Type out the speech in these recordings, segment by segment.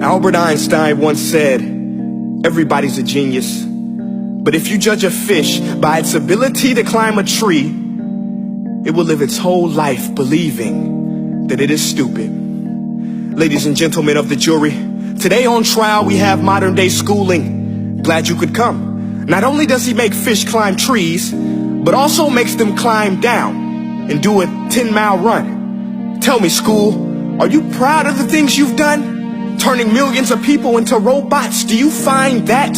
Albert Einstein once said, everybody's a genius, but if you judge a fish by its ability to climb a tree, it will live its whole life believing that it is stupid. Ladies and gentlemen of the jury, today on trial we have modern day schooling. Glad you could come. Not only does he make fish climb trees, but also makes them climb down and do a 10-mile run. Tell me, school, are you proud of the things you've done? Turning millions of people into robots, do you find that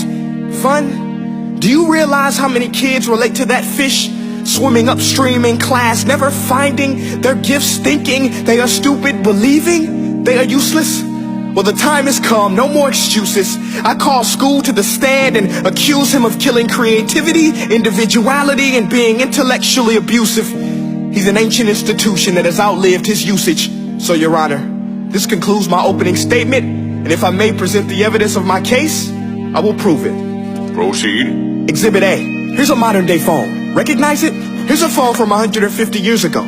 fun? Do you realize how many kids relate to that fish swimming upstream in class, never finding their gifts, thinking they are stupid, believing they are useless? Well, the time has come, no more excuses. I call school to the stand and accuse him of killing creativity, individuality, and being intellectually abusive. He's an ancient institution that has outlived his usage. So, Your Honor, this concludes my opening statement, and if I may present the evidence of my case, I will prove it. Proceed. Exhibit A. Here's a modern day phone. Recognize it? Here's a phone from 150 years ago.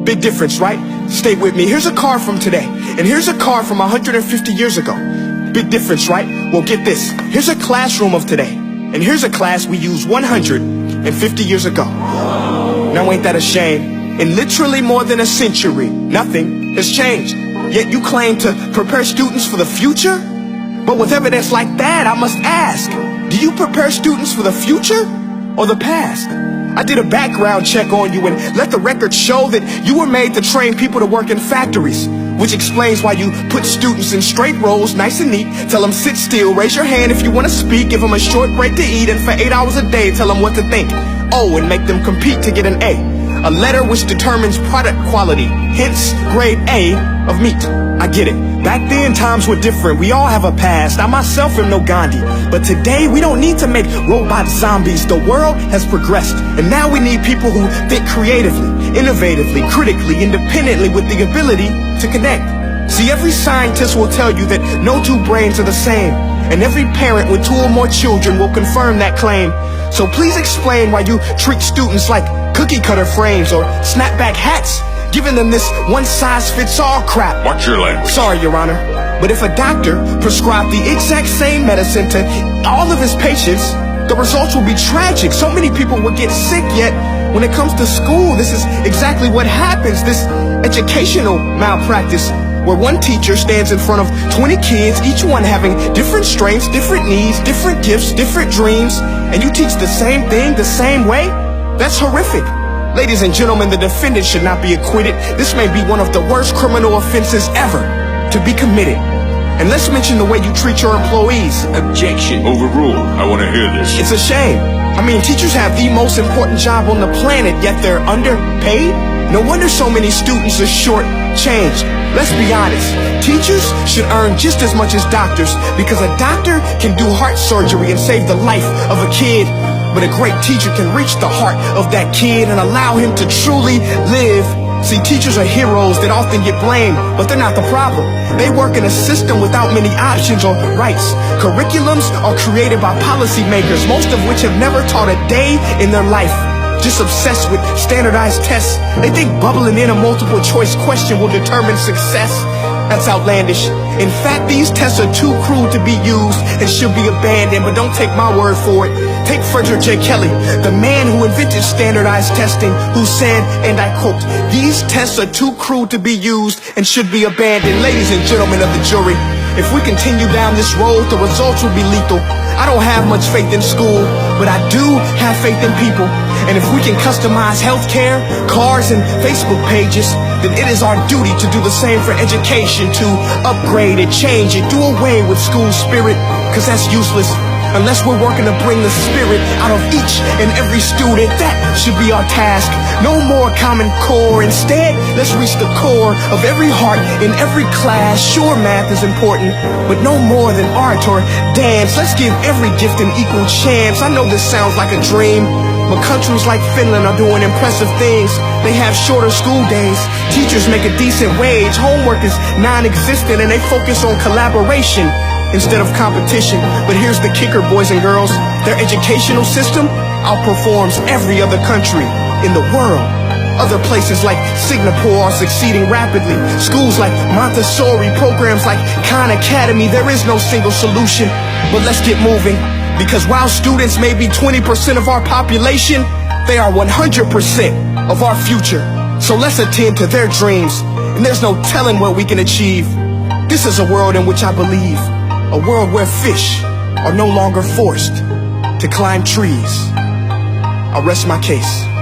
Big difference, right? Stay with me. Here's a car from today, and here's a car from 150 years ago. Big difference, right? Well, get this. Here's a classroom of today, and here's a class we used 150 years ago. Now ain't that a shame? In literally more than a century, nothing has changed. Yet you claim to prepare students for the future? But with evidence like that, I must ask, do you prepare students for the future or the past? I did a background check on you and let the record show that you were made to train people to work in factories, which explains why you put students in straight rows, nice and neat, tell them sit still, raise your hand if you want to speak, give them a short break to eat, and for 8 hours a day tell them what to think. Oh, and make them compete to get an A. A letter which determines product quality, hence grade A of meat. I get it. Back then, times were different. We all have a past. I myself am no Gandhi. But today, we don't need to make robot zombies. The world has progressed. And now we need people who think creatively, innovatively, critically, independently, with the ability to connect. See, every scientist will tell you that no two brains are the same. And every parent with 2 or more children will confirm that claim. So please explain why you treat students like cookie cutter frames or snapback hats, giving them this one-size-fits-all crap. Watch your language. Sorry, Your Honor, but if a doctor prescribed the exact same medicine to all of his patients, the results will be tragic. So many people will get sick, yet when it comes to school, this is exactly what happens. This educational malpractice, where one teacher stands in front of 20 kids, each one having different strengths, different needs, different gifts, different dreams, and you teach the same thing the same way? That's horrific. Ladies and gentlemen, the defendant should not be acquitted. This may be one of the worst criminal offenses ever to be committed. And let's mention the way you treat your employees. Objection. Overruled. I want to hear this. It's a shame. I mean, teachers have the most important job on the planet, yet they're underpaid? No wonder so many students are short-changed. Let's be honest. Teachers should earn just as much as doctors, because a doctor can do heart surgery and save the life of a kid. But a great teacher can reach the heart of that kid and allow him to truly live. See, teachers are heroes that often get blamed, but they're not the problem. They work in a system without many options or rights. Curriculums are created by policymakers, most of which have never taught a day in their life. Just obsessed with standardized tests. They think bubbling in a multiple choice question will determine success. That's outlandish. In fact, these tests are too cruel to be used and should be abandoned, but don't take my word for it. Take Frederick J. Kelly, the man who invented standardized testing, who said, and I quote, "These tests are too cruel to be used and should be abandoned." Ladies and gentlemen of the jury, if we continue down this road, the results will be lethal. I don't have much faith in school, but I do have faith in people. And if we can customize healthcare, cars, and Facebook pages, then it is our duty to do the same for education, to upgrade it, change it, do away with school spirit, because that's useless. Unless we're working to bring the spirit out of each and every student, that should be our task. No more Common Core. Instead, let's reach the core of every heart in every class. Sure, math is important, but no more than art or dance. Let's give every gift an equal chance. I know this sounds like a dream, but countries like Finland are doing impressive things. They have shorter school days. Teachers make a decent wage. Homework is non-existent, and they focus on collaboration instead of competition. But here's the kicker, boys and girls. Their educational system outperforms every other country in the world. Other places like Singapore are succeeding rapidly. Schools like Montessori, programs like Khan Academy. There is no single solution, but let's get moving. Because while students may be 20% of our population, they are 100% of our future. So let's attend to their dreams, and there's no telling what we can achieve. This is a world in which I believe, a world where fish are no longer forced to climb trees. I'll rest my case.